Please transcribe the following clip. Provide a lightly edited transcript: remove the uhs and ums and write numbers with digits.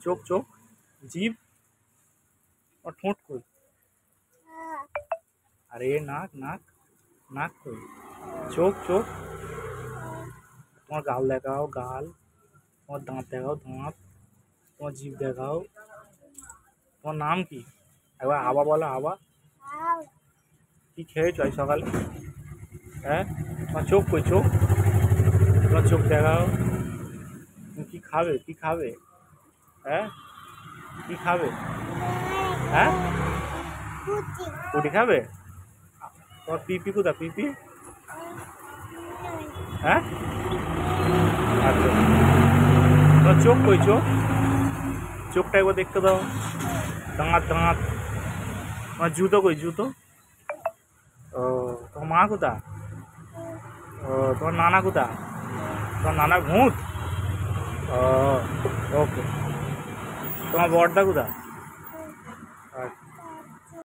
चोख चोख जीभ और ठोंठ कोई। अरे नाक नाक नाक कोई। चोख चोख तुम्हार गाल देखाओ गाल, तुम्हार दाँत देखाओ दाँत, तुम्हार जीभ देखाओ। তোমার নাম কি? একবার আবা বলো আবা। কি খেয়েছো আজ সকালে? হ্যাঁ তোমার চোখ কই চোখ? তোমার চোখ দেখাও। তুমি কি খাবে কি খাবে? হ্যাঁ কি খাবে? হ্যাঁ রুটি খাবে? তোমার পিপি কোথা পিপি? হ্যাঁ আচ্ছা তোমার চোখ কই চোখ? চোখটা একবার দেখতে দাও। দাঁত দাঁত। তোমার জুতো কই জুতো? ও তোমার মা কোথা? ও তোমার নানা কোথা? তোমার নানা ভূত? ও ওকে তোমার বড়দা কোথা?